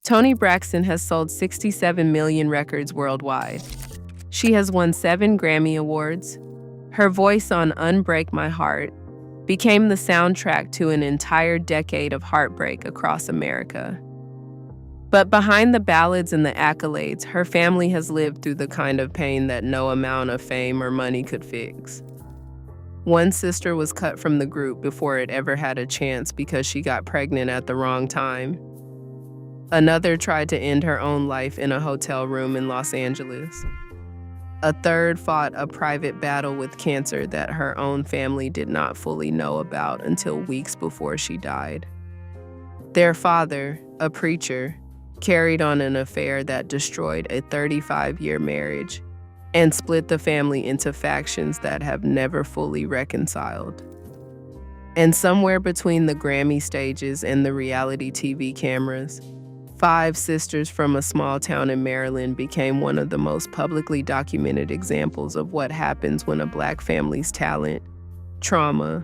Toni Braxton has sold 67 million records worldwide. She has won 7 Grammy Awards. Her voice on Unbreak My Heart became the soundtrack to an entire decade of heartbreak across America. But behind the ballads and the accolades, her family has lived through the kind of pain that no amount of fame or money could fix. One sister was cut from the group before it ever had a chance because she got pregnant at the wrong time. Another tried to end her own life in a hotel room in Los Angeles. A third fought a private battle with cancer that her own family did not fully know about until weeks before she died. Their father, a preacher, carried on an affair that destroyed a 35-year marriage and split the family into factions that have never fully reconciled. And somewhere between the Grammy stages and the reality TV cameras, 5 sisters from a small town in Maryland became one of the most publicly documented examples of what happens when a Black family's talent, trauma,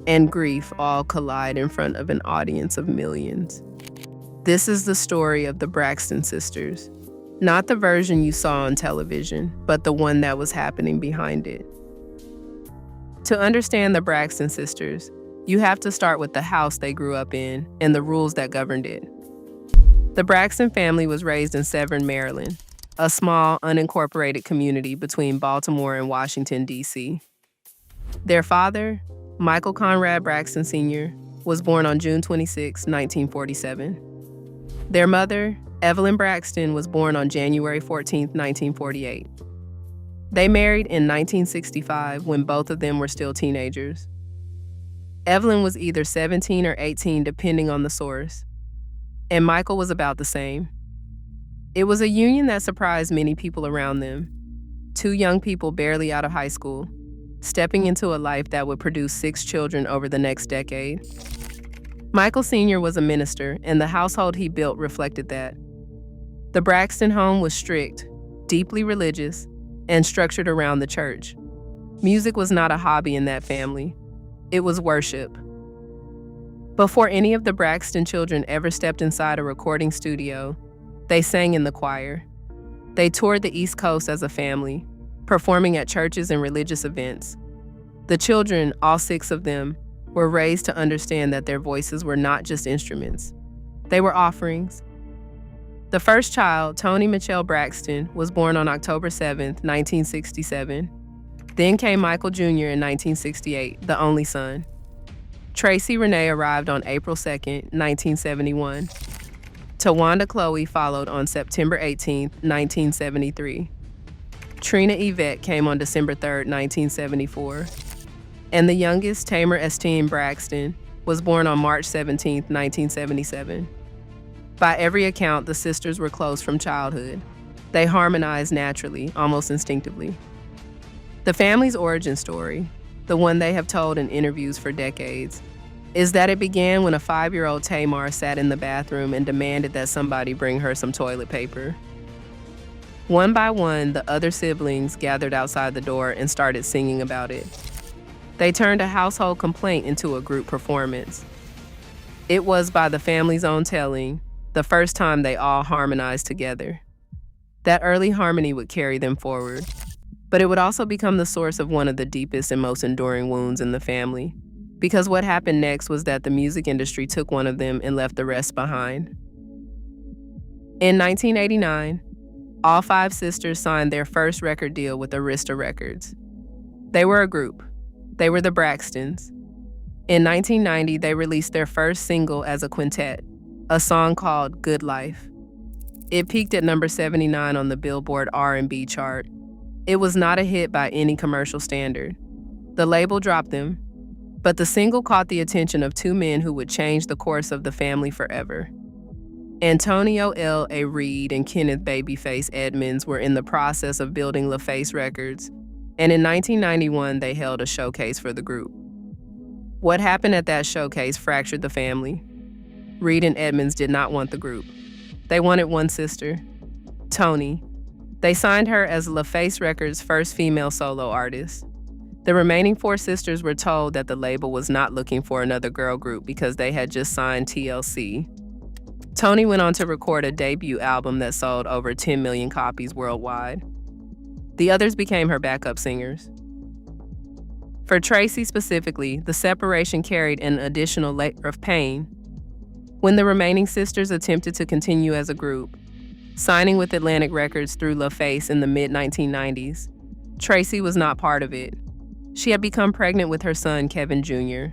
and grief all collide in front of an audience of millions. This is the story of the Braxton sisters. Not the version you saw on television, but the one that was happening behind it. To understand the Braxton sisters, you have to start with the house they grew up in and the rules that governed it. The Braxton family was raised in Severn, Maryland, a small, unincorporated community between Baltimore and Washington, D.C. Their father, Michael Conrad Braxton Sr., was born on June 26, 1947. Their mother, Evelyn Braxton, was born on January 14, 1948. They married in 1965 when both of them were still teenagers. Evelyn was either 17 or 18 depending on the source, and Michael was about the same. It was a union that surprised many people around them. 2 young people barely out of high school, stepping into a life that would produce 6 children over the next decade. Michael Sr. was a minister, and the household he built reflected that. The Braxton home was strict, deeply religious, and structured around the church. Music was not a hobby in that family. It was worship. Before any of the Braxton children ever stepped inside a recording studio, they sang in the choir. They toured the East Coast as a family, performing at churches and religious events. The children, all 6 of them, were raised to understand that their voices were not just instruments. They were offerings. The first child, Toni Michelle Braxton, was born on October 7, 1967. Then came Michael Jr. in 1968, the only son. Traci Renee arrived on April 2, 1971. Towanda Chloe followed on September 18, 1973. Trina Yvette came on December 3, 1974. And the youngest, Tamar Esteem Braxton, was born on March 17, 1977. By every account, the sisters were close from childhood. They harmonized naturally, almost instinctively. The family's origin story, the one they have told in interviews for decades, is that it began when a 5-year-old Tamar sat in the bathroom and demanded that somebody bring her some toilet paper. One by one, the other siblings gathered outside the door and started singing about it. They turned a household complaint into a group performance. It was, by the family's own telling, the first time they all harmonized together. That early harmony would carry them forward, but it would also become the source of one of the deepest and most enduring wounds in the family, because what happened next was that the music industry took one of them and left the rest behind. In 1989, all 5 sisters signed their first record deal with Arista Records. They were a group. They were the Braxtons. In 1990, they released their first single as a quintet, a song called Good Life. It peaked at number 79 on the Billboard R&B chart. It was not a hit by any commercial standard. The label dropped them, but the single caught the attention of 2 men who would change the course of the family forever. Antonio L.A. Reid and Kenneth Babyface Edmonds were in the process of building LaFace Records, and in 1991, they held a showcase for the group. What happened at that showcase fractured the family. Reid and Edmonds did not want the group. They wanted one sister, Toni. They signed her as LaFace Records' first female solo artist. The remaining 4 sisters were told that the label was not looking for another girl group because they had just signed TLC. Toni went on to record a debut album that sold over 10 million copies worldwide. The others became her backup singers. For Traci specifically, the separation carried an additional layer of pain. When the remaining sisters attempted to continue as a group, signing with Atlantic Records through LaFace in the mid-1990s, Traci was not part of it. She had become pregnant with her son, Kevin Jr.,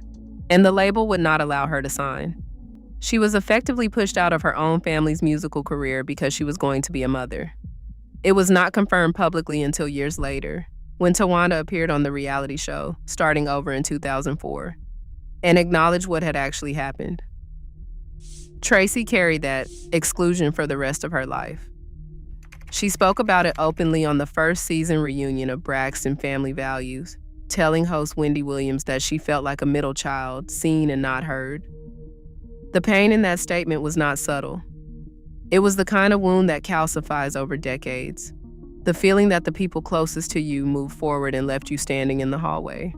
and the label would not allow her to sign. She was effectively pushed out of her own family's musical career because she was going to be a mother. It was not confirmed publicly until years later, when Towanda appeared on the reality show, Starting Over in 2004, and acknowledged what had actually happened. Traci carried that exclusion for the rest of her life. She spoke about it openly on the first season reunion of Braxton Family Values, telling host Wendy Williams that she felt like a middle child, seen and not heard. The pain in that statement was not subtle. It was the kind of wound that calcifies over decades. The feeling that the people closest to you moved forward and left you standing in the hallway.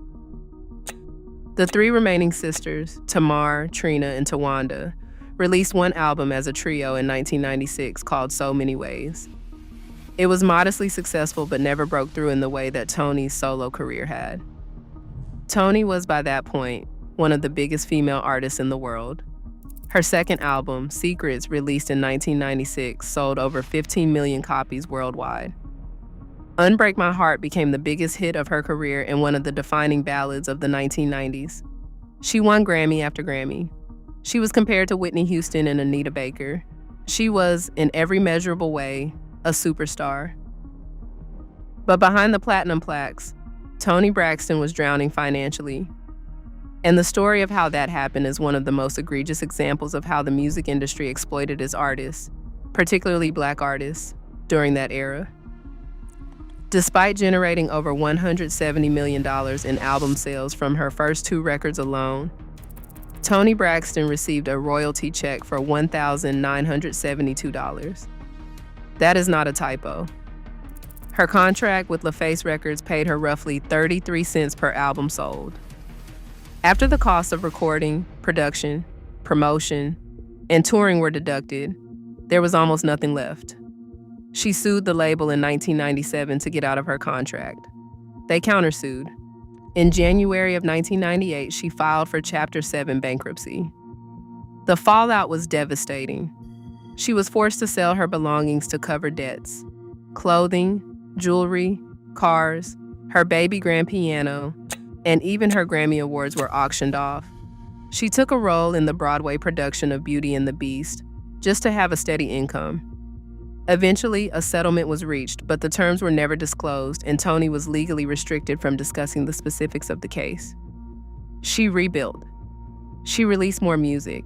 The three remaining sisters, Tamar, Trina, and Towanda, released one album as a trio in 1996 called So Many Ways. It was modestly successful but never broke through in the way that Toni's solo career had. Toni was, by that point, one of the biggest female artists in the world. Her second album, Secrets, released in 1996, sold over 15 million copies worldwide. Unbreak My Heart became the biggest hit of her career and one of the defining ballads of the 1990s. She won Grammy after Grammy. She was compared to Whitney Houston and Anita Baker. She was, in every measurable way, a superstar. But behind the platinum plaques, Toni Braxton was drowning financially. And the story of how that happened is one of the most egregious examples of how the music industry exploited its artists, particularly Black artists, during that era. Despite generating over $170 million in album sales from her first two records alone, Toni Braxton received a royalty check for $1,972. That is not a typo. Her contract with LaFace Records paid her roughly 33 cents per album sold. After the costs of recording, production, promotion, and touring were deducted, there was almost nothing left. She sued the label in 1997 to get out of her contract. They countersued. In January of 1998, she filed for Chapter 7 bankruptcy. The fallout was devastating. She was forced to sell her belongings to cover debts: clothing, jewelry, cars, her baby grand piano, and even her Grammy Awards were auctioned off. She took a role in the Broadway production of Beauty and the Beast just to have a steady income. Eventually, a settlement was reached, but the terms were never disclosed, and Toni was legally restricted from discussing the specifics of the case. She rebuilt. She released more music.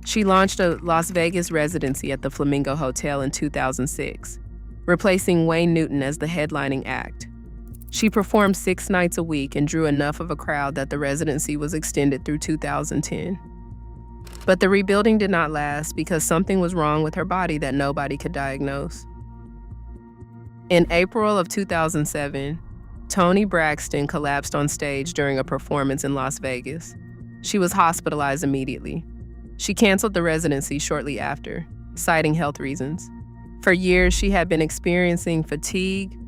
She launched a Las Vegas residency at the Flamingo Hotel in 2006, replacing Wayne Newton as the headlining act. She performed 6 nights a week and drew enough of a crowd that the residency was extended through 2010. But the rebuilding did not last because something was wrong with her body that nobody could diagnose. In April of 2007, Toni Braxton collapsed on stage during a performance in Las Vegas. She was hospitalized immediately. She canceled the residency shortly after, citing health reasons. For years, she had been experiencing fatigue,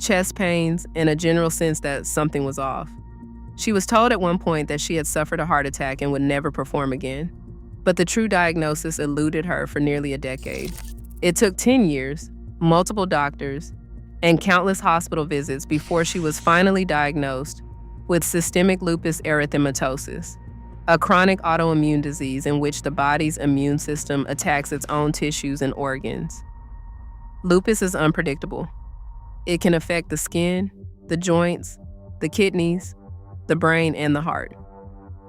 chest pains, and a general sense that something was off. She was told at one point that she had suffered a heart attack and would never perform again. But the true diagnosis eluded her for nearly a decade. It took 10 years, multiple doctors, and countless hospital visits before she was finally diagnosed with systemic lupus erythematosus, a chronic autoimmune disease in which the body's immune system attacks its own tissues and organs. Lupus is unpredictable. It can affect the skin, the joints, the kidneys, the brain, and the heart.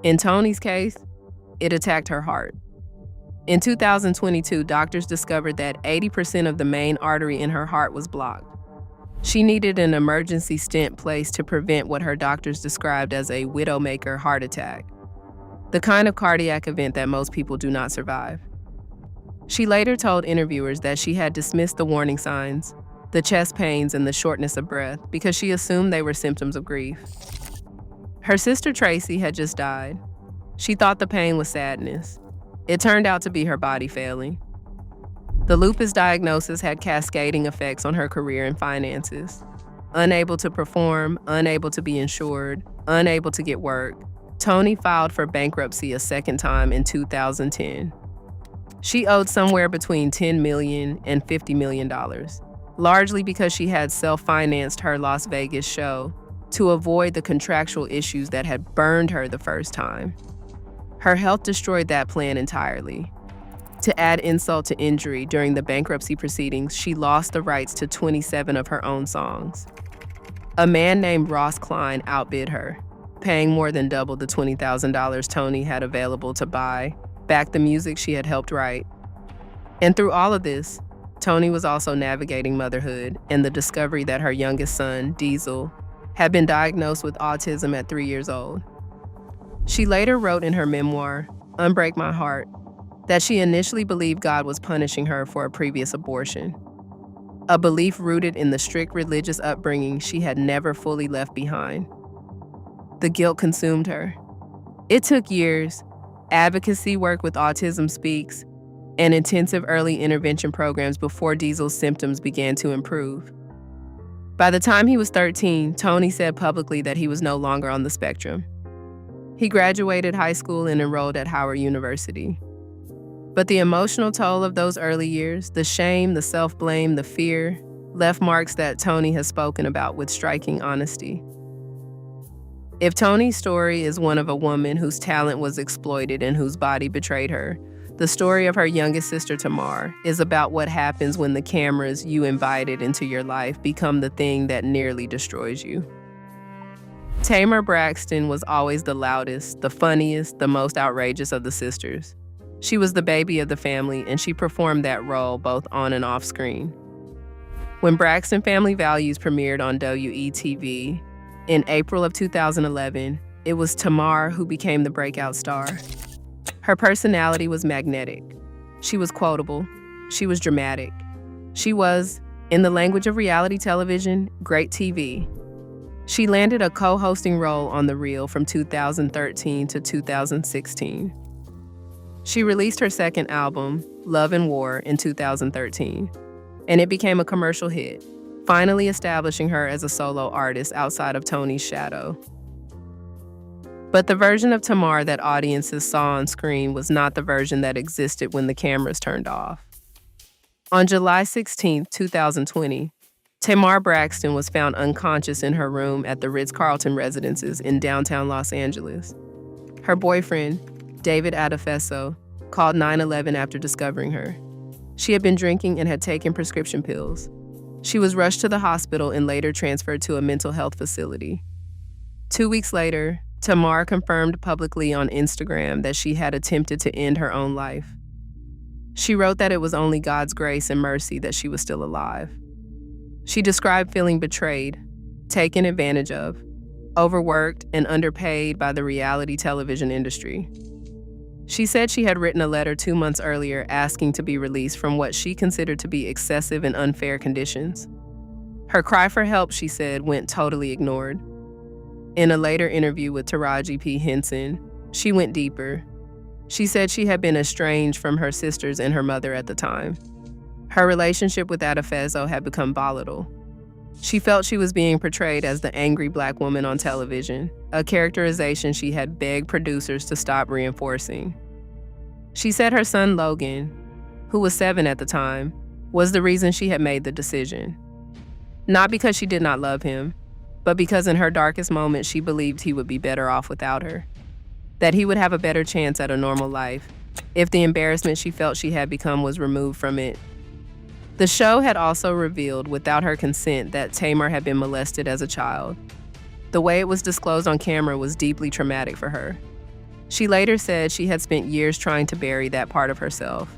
In Toni's case, it attacked her heart. In 2022, doctors discovered that 80% of the main artery in her heart was blocked. She needed an emergency stent placed to prevent what her doctors described as a widowmaker heart attack, the kind of cardiac event that most people do not survive. She later told interviewers that she had dismissed the warning signs, the chest pains, and the shortness of breath because she assumed they were symptoms of grief. Her sister Traci had just died. She thought the pain was sadness. It turned out to be her body failing. The lupus diagnosis had cascading effects on her career and finances. Unable to perform, unable to be insured, unable to get work, Toni filed for bankruptcy a second time in 2010. She owed somewhere between $10 million and $50 million, largely because she had self-financed her Las Vegas show to avoid the contractual issues that had burned her the first time. Her health destroyed that plan entirely. To add insult to injury, during the bankruptcy proceedings, she lost the rights to 27 of her own songs. A man named Ross Klein outbid her, paying more than double the $20,000 Toni had available to buy back the music she had helped write. And through all of this, Toni was also navigating motherhood and the discovery that her youngest son, Diesel, had been diagnosed with autism at 3 years old. She later wrote in her memoir, Unbreak My Heart, that she initially believed God was punishing her for a previous abortion, a belief rooted in the strict religious upbringing she had never fully left behind. The guilt consumed her. It took years, advocacy work with Autism Speaks, and intensive early intervention programs before Diesel's symptoms began to improve. By the time he was 13, Toni said publicly that he was no longer on the spectrum. He graduated high school and enrolled at Howard University. But the emotional toll of those early years, the shame, the self-blame, the fear, left marks that Toni has spoken about with striking honesty. If Toni's story is one of a woman whose talent was exploited and whose body betrayed her, the story of her youngest sister, Tamar, is about what happens when the cameras you invited into your life become the thing that nearly destroys you. Traci Braxton was always the loudest, the funniest, the most outrageous of the sisters. She was the baby of the family, and she performed that role both on and off screen. When Braxton Family Values premiered on WETV in April of 2011, it was Tamar who became the breakout star. Her personality was magnetic. She was quotable. She was dramatic. She was, in the language of reality television, great TV. She landed a co-hosting role on The Real from 2013 to 2016. She released her second album, Love and War, in 2013, and it became a commercial hit, finally establishing her as a solo artist outside of Toni's shadow. But the version of Tamar that audiences saw on screen was not the version that existed when the cameras turned off. On July 16, 2020, Tamar Braxton was found unconscious in her room at the Ritz-Carlton Residences in downtown Los Angeles. Her boyfriend, David Adefeso, called 911 after discovering her. She had been drinking and had taken prescription pills. She was rushed to the hospital and later transferred to a mental health facility. 2 weeks later, Tamar confirmed publicly on Instagram that she had attempted to end her own life. She wrote that it was only God's grace and mercy that she was still alive. She described feeling betrayed, taken advantage of, overworked, and underpaid by the reality television industry. She said she had written a letter 2 months earlier asking to be released from what she considered to be excessive and unfair conditions. Her cry for help, she said, went totally ignored. In a later interview with Taraji P. Henson, she went deeper. She said she had been estranged from her sisters and her mother at the time. Her relationship with Adefeso had become volatile. She felt she was being portrayed as the angry Black woman on television, a characterization she had begged producers to stop reinforcing. She said her son Logan, who was 7 at the time, was the reason she had made the decision. Not because she did not love him, but because in her darkest moments she believed he would be better off without her, that he would have a better chance at a normal life if the embarrassment she felt she had become was removed from it. The show had also revealed, without her consent, that Tamar had been molested as a child. The way it was disclosed on camera was deeply traumatic for her. She later said she had spent years trying to bury that part of herself,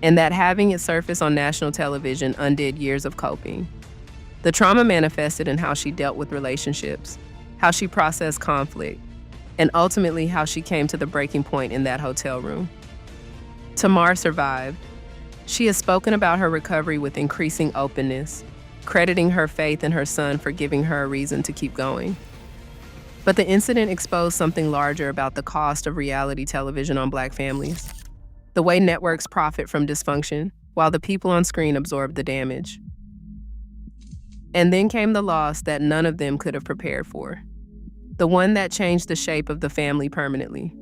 and that having it surface on national television undid years of coping. The trauma manifested in how she dealt with relationships, how she processed conflict, and ultimately how she came to the breaking point in that hotel room. Tamar survived. She has spoken about her recovery with increasing openness, crediting her faith in her son for giving her a reason to keep going. But the incident exposed something larger about the cost of reality television on Black families, the way networks profit from dysfunction, while the people on screen absorbed the damage. And then came the loss that none of them could have prepared for. The one that changed the shape of the family permanently.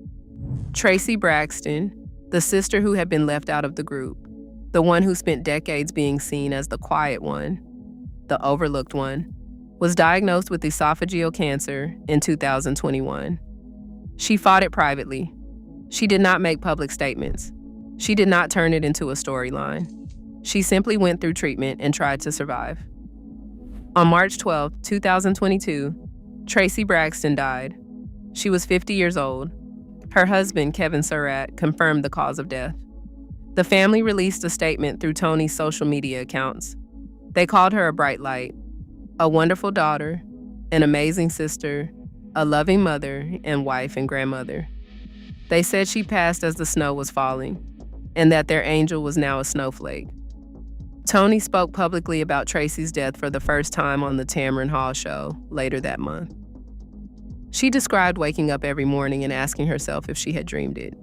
Traci Braxton, the sister who had been left out of the group, the one who spent decades being seen as the quiet one, the overlooked one, was diagnosed with esophageal cancer in 2021. She fought it privately. She did not make public statements. She did not turn it into a storyline. She simply went through treatment and tried to survive. On March 12, 2022, Traci Braxton died. She was 50 years old. Her husband, Kevin Surratt, confirmed the cause of death. The family released a statement through Toni's social media accounts. They called her a bright light, a wonderful daughter, an amazing sister, a loving mother and wife and grandmother. They said she passed as the snow was falling, and that their angel was now a snowflake. Toni spoke publicly about Traci's death for the first time on the Tamar Hall show later that month. She described waking up every morning and asking herself if she had dreamed it.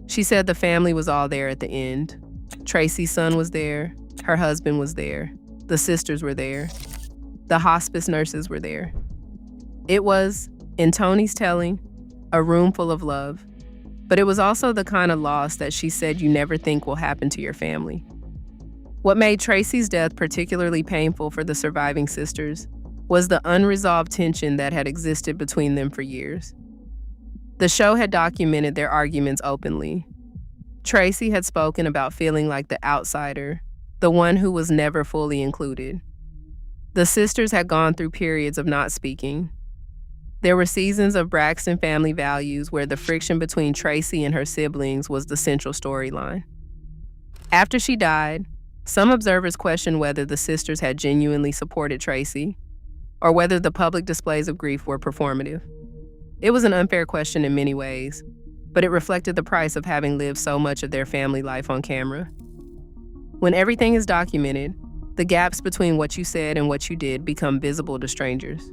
She said the family was all there at the end. Traci's son was there, her husband was there, the sisters were there, the hospice nurses were there. It was, in Toni's telling, a room full of love, but it was also the kind of loss that she said you never think will happen to your family. What made Traci's death particularly painful for the surviving sisters was the unresolved tension that had existed between them for years. The show had documented their arguments openly. Traci had spoken about feeling like the outsider, the one who was never fully included. The sisters had gone through periods of not speaking. There were seasons of Braxton family values where the friction between Traci and her siblings was the central storyline. After she died, some observers questioned whether the sisters had genuinely supported Traci, or whether the public displays of grief were performative. It was an unfair question in many ways, but it reflected the price of having lived so much of their family life on camera. When everything is documented, the gaps between what you said and what you did become visible to strangers.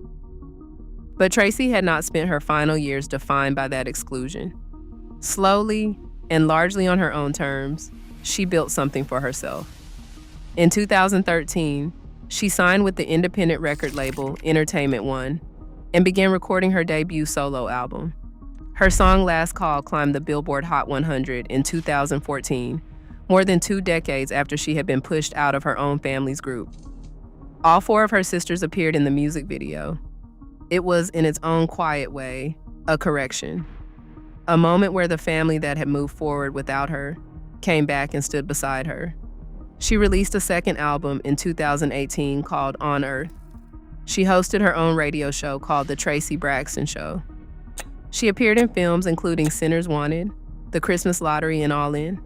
But Traci had not spent her final years defined by that exclusion. Slowly, and largely on her own terms, she built something for herself. In 2013, she signed with the independent record label Entertainment One and began recording her debut solo album. Her song Last Call climbed the Billboard Hot 100 in 2014, more than 2 decades after she had been pushed out of her own family's group. All 4 of her sisters appeared in the music video. It was, in its own quiet way, a correction. A moment where the family that had moved forward without her came back and stood beside her. She released a second album in 2018 called On Earth. She hosted her own radio show called The Traci Braxton Show. She appeared in films including Sinners Wanted, The Christmas Lottery, and All In.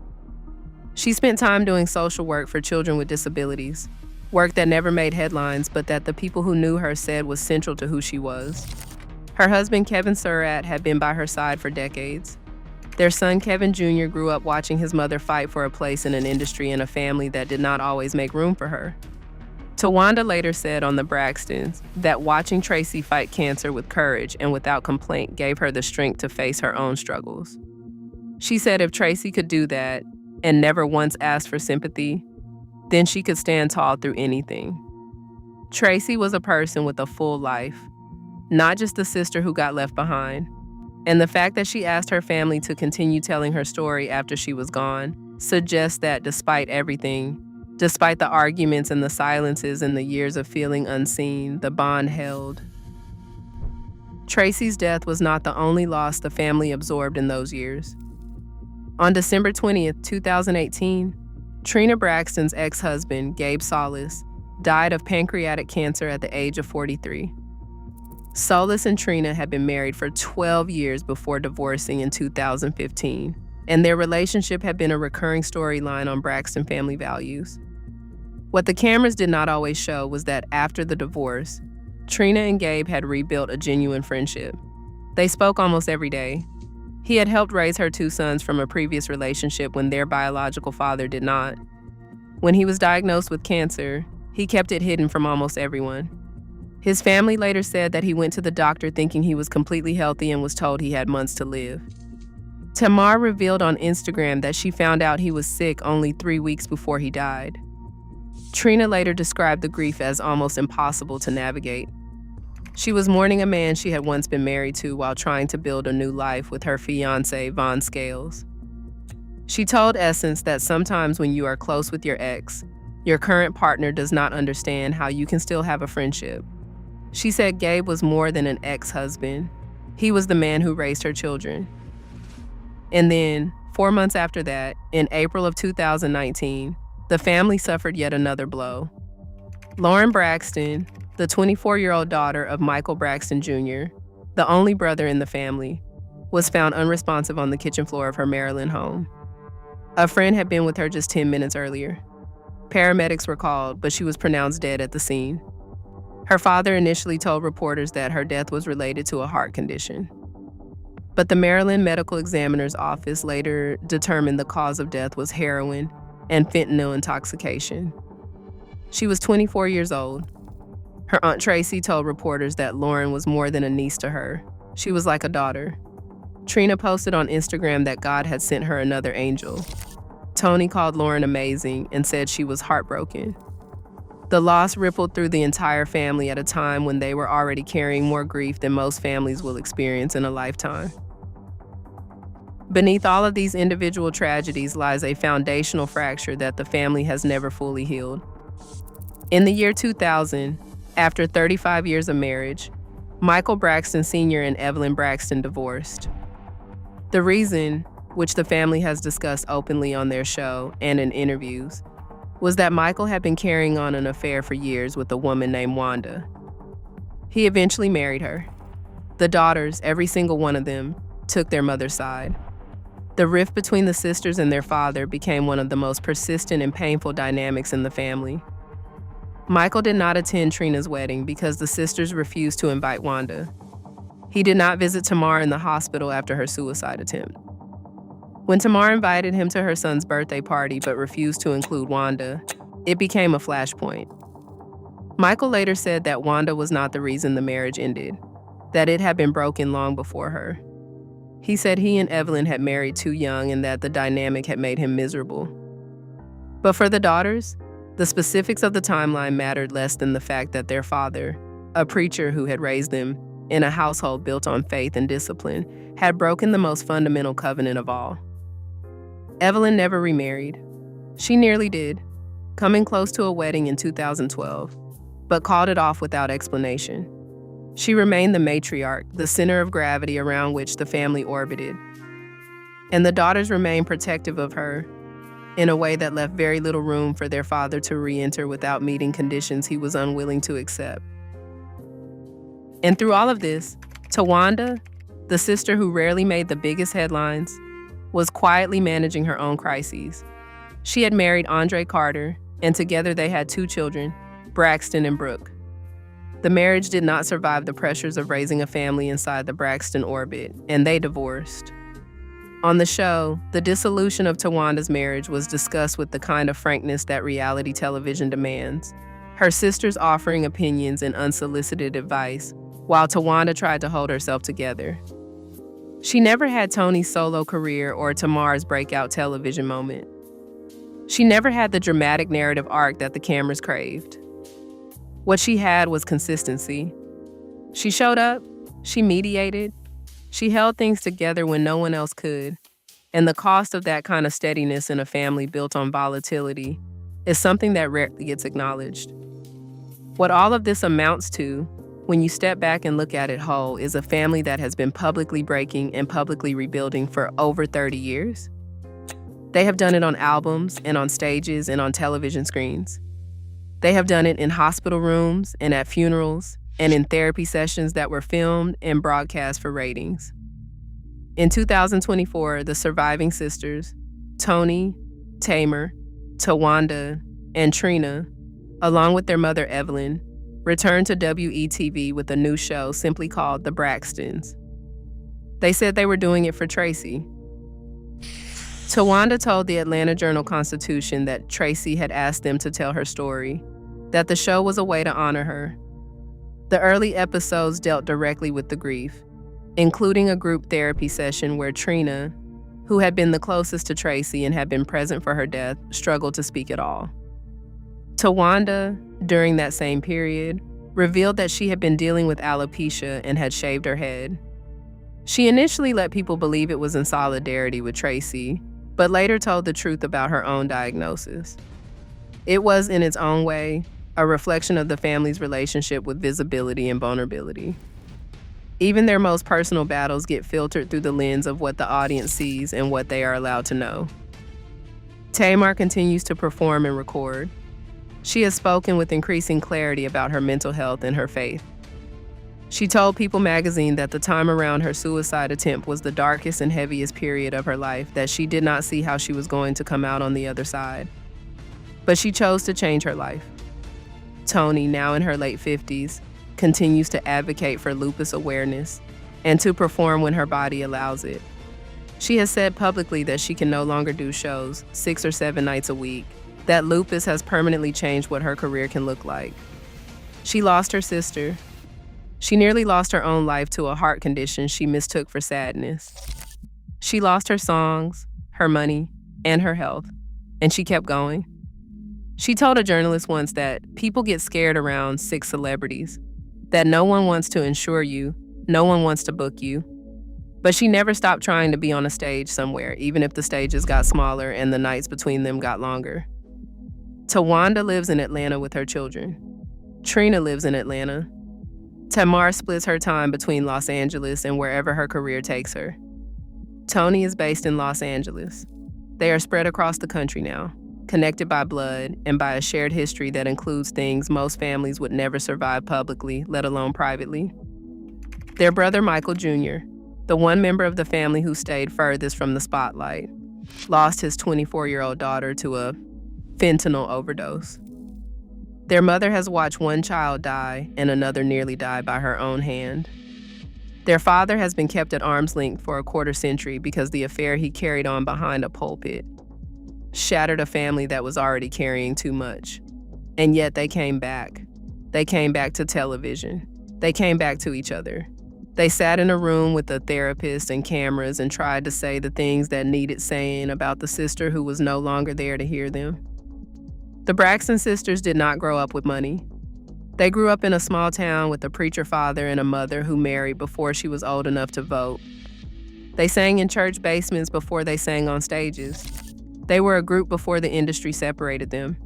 She spent time doing social work for children with disabilities, work that never made headlines but that the people who knew her said was central to who she was. Her husband, Kevin Surratt, had been by her side for decades. Their son, Kevin Jr., grew up watching his mother fight for a place in an industry and a family that did not always make room for her. Towanda later said on The Braxtons that watching Traci fight cancer with courage and without complaint gave her the strength to face her own struggles. She said if Traci could do that and never once asked for sympathy, then she could stand tall through anything. Traci was a person with a full life, not just the sister who got left behind. And the fact that she asked her family to continue telling her story after she was gone suggests that despite everything, despite the arguments and the silences and the years of feeling unseen, the bond held. Traci's death was not the only loss the family absorbed in those years. On December 20th, 2018, Trina Braxton's ex-husband, Gabe Solis, died of pancreatic cancer at the age of 43. Solis and Trina had been married for 12 years before divorcing in 2015, and their relationship had been a recurring storyline on Braxton Family Values. What the cameras did not always show was that after the divorce, Trina and Gabe had rebuilt a genuine friendship. They spoke almost every day. He had helped raise her 2 sons from a previous relationship when their biological father did not. When he was diagnosed with cancer, he kept it hidden from almost everyone. His family later said that he went to the doctor thinking he was completely healthy and was told he had months to live. Tamar revealed on Instagram that she found out he was sick only 3 weeks before he died. Trina later described the grief as almost impossible to navigate. She was mourning a man she had once been married to while trying to build a new life with her fiancé, Von Scales. She told Essence that sometimes when you are close with your ex, your current partner does not understand how you can still have a friendship. She said Gabe was more than an ex-husband. He was the man who raised her children. And then, 4 months after that, in April of 2019, the family suffered yet another blow. Lauren Braxton, the 24-year-old daughter of Michael Braxton Jr., the only brother in the family, was found unresponsive on the kitchen floor of her Maryland home. A friend had been with her just 10 minutes earlier. Paramedics were called, but she was pronounced dead at the scene. Her father initially told reporters that her death was related to a heart condition. But the Maryland Medical Examiner's Office later determined the cause of death was heroin and fentanyl intoxication. She was 24 years old. Her Aunt Traci told reporters that Lauren was more than a niece to her. She was like a daughter. Trina posted on Instagram that God had sent her another angel. Toni called Lauren amazing and said she was heartbroken. The loss rippled through the entire family at a time when they were already carrying more grief than most families will experience in a lifetime. Beneath all of these individual tragedies lies a foundational fracture that the family has never fully healed. In the year 2000, after 35 years of marriage, Michael Braxton Sr. and Evelyn Braxton divorced. The reason, which the family has discussed openly on their show and in interviews, was that Michael had been carrying on an affair for years with a woman named Towanda. He eventually married her. The daughters, every single one of them, took their mother's side. The rift between the sisters and their father became one of the most persistent and painful dynamics in the family. Michael did not attend Trina's wedding because the sisters refused to invite Towanda. He did not visit Tamar in the hospital after her suicide attempt. When Tamar invited him to her son's birthday party but refused to include Towanda, it became a flashpoint. Michael later said that Towanda was not the reason the marriage ended, that it had been broken long before her. He said he and Evelyn had married too young and that the dynamic had made him miserable. But for the daughters, the specifics of the timeline mattered less than the fact that their father, a preacher who had raised them in a household built on faith and discipline, had broken the most fundamental covenant of all. Evelyn never remarried. She nearly did, coming close to a wedding in 2012, but called it off without explanation. She remained the matriarch, the center of gravity around which the family orbited. And the daughters remained protective of her in a way that left very little room for their father to re-enter without meeting conditions he was unwilling to accept. And through all of this, Towanda, the sister who rarely made the biggest headlines, was quietly managing her own crises. She had married Andre Carter, and together they had 2 children, Braxton and Brooke. The marriage did not survive the pressures of raising a family inside the Braxton orbit, and they divorced. On the show, the dissolution of Towanda's marriage was discussed with the kind of frankness that reality television demands, her sisters offering opinions and unsolicited advice, while Towanda tried to hold herself together. She never had Toni's solo career or Tamar's breakout television moment. She never had the dramatic narrative arc that the cameras craved. What she had was consistency. She showed up, she mediated, she held things together when no one else could, and the cost of that kind of steadiness in a family built on volatility is something that rarely gets acknowledged. What all of this amounts to, when you step back and look at it whole, is a family that has been publicly breaking and publicly rebuilding for over 30 years. They have done it on albums and on stages and on television screens. They have done it in hospital rooms and at funerals and in therapy sessions that were filmed and broadcast for ratings. In 2024, the surviving sisters, Toni, Tamar, Towanda, and Trina, along with their mother Evelyn, returned to WETV with a new show simply called The Braxtons. They said they were doing it for Traci. Towanda told the Atlanta Journal-Constitution that Traci had asked them to tell her story, that the show was a way to honor her. The early episodes dealt directly with the grief, including a group therapy session where Trina, who had been the closest to Traci and had been present for her death, struggled to speak at all. Towanda, during that same period, revealed that she had been dealing with alopecia and had shaved her head. She initially let people believe it was in solidarity with Traci, but later told the truth about her own diagnosis. It was, in its own way, a reflection of the family's relationship with visibility and vulnerability. Even their most personal battles get filtered through the lens of what the audience sees and what they are allowed to know. Tamar continues to perform and record. She has spoken with increasing clarity about her mental health and her faith. She told People magazine that the time around her suicide attempt was the darkest and heaviest period of her life, that she did not see how she was going to come out on the other side. But she chose to change her life. Toni, now in her late 50s, continues to advocate for lupus awareness and to perform when her body allows it. She has said publicly that she can no longer do shows 6 or 7 nights a week, that lupus has permanently changed what her career can look like. She lost her sister. She nearly lost her own life to a heart condition she mistook for sadness. She lost her songs, her money, and her health, and she kept going. She told a journalist once that people get scared around sick celebrities, that no one wants to insure you, no one wants to book you. But she never stopped trying to be on a stage somewhere, even if the stages got smaller and the nights between them got longer. Towanda lives in Atlanta with her children. Trina lives in Atlanta. Tamar splits her time between Los Angeles and wherever her career takes her. Toni is based in Los Angeles. They are spread across the country now, connected by blood and by a shared history that includes things most families would never survive publicly, let alone privately. Their brother Michael Jr., the one member of the family who stayed furthest from the spotlight, lost his 24-year-old daughter to a fentanyl overdose. Their mother has watched one child die and another nearly die by her own hand. Their father has been kept at arm's length for a quarter century because the affair he carried on behind a pulpit shattered a family that was already carrying too much. And yet they came back. They came back to television. They came back to each other. They sat in a room with a therapist and cameras and tried to say the things that needed saying about the sister who was no longer there to hear them. The Braxton sisters did not grow up with money. They grew up in a small town with a preacher father and a mother who married before she was old enough to vote. They sang in church basements before they sang on stages. They were a group before the industry separated them.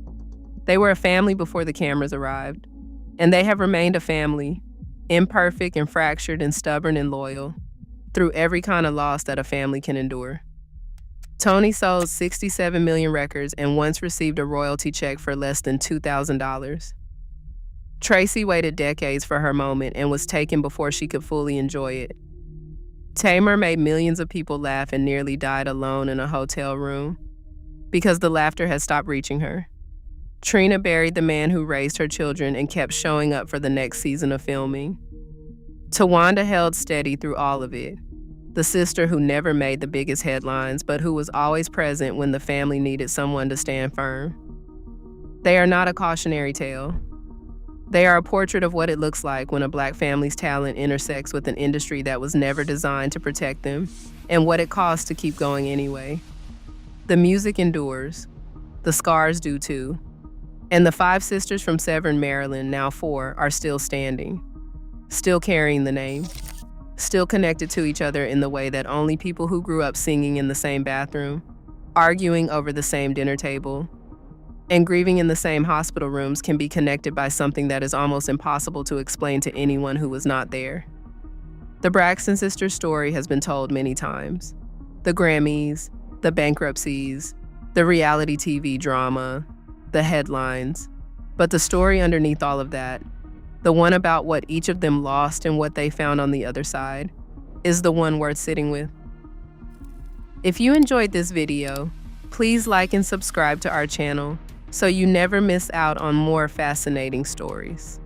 They were a family before the cameras arrived. And they have remained a family, imperfect and fractured and stubborn and loyal, through every kind of loss that a family can endure. Toni sold 67 million records and once received a royalty check for less than $2,000. Traci waited decades for her moment and was taken before she could fully enjoy it. Tamar made millions of people laugh and nearly died alone in a hotel room because the laughter had stopped reaching her. Trina buried the man who raised her children and kept showing up for the next season of filming. Towanda held steady through all of it. The sister who never made the biggest headlines, but who was always present when the family needed someone to stand firm. They are not a cautionary tale. They are a portrait of what it looks like when a Black family's talent intersects with an industry that was never designed to protect them, and what it costs to keep going anyway. The music endures. The scars do too. And the 5 sisters from Severn, Maryland, now 4, are still standing, still carrying the name, still connected to each other in the way that only people who grew up singing in the same bathroom, arguing over the same dinner table, and grieving in the same hospital rooms can be connected by something that is almost impossible to explain to anyone who was not there. The Braxton sisters' story has been told many times. The Grammys, the bankruptcies, the reality TV drama, the headlines. But the story underneath all of that, the one about what each of them lost and what they found on the other side, is the one worth sitting with. If you enjoyed this video, please like and subscribe to our channel so you never miss out on more fascinating stories.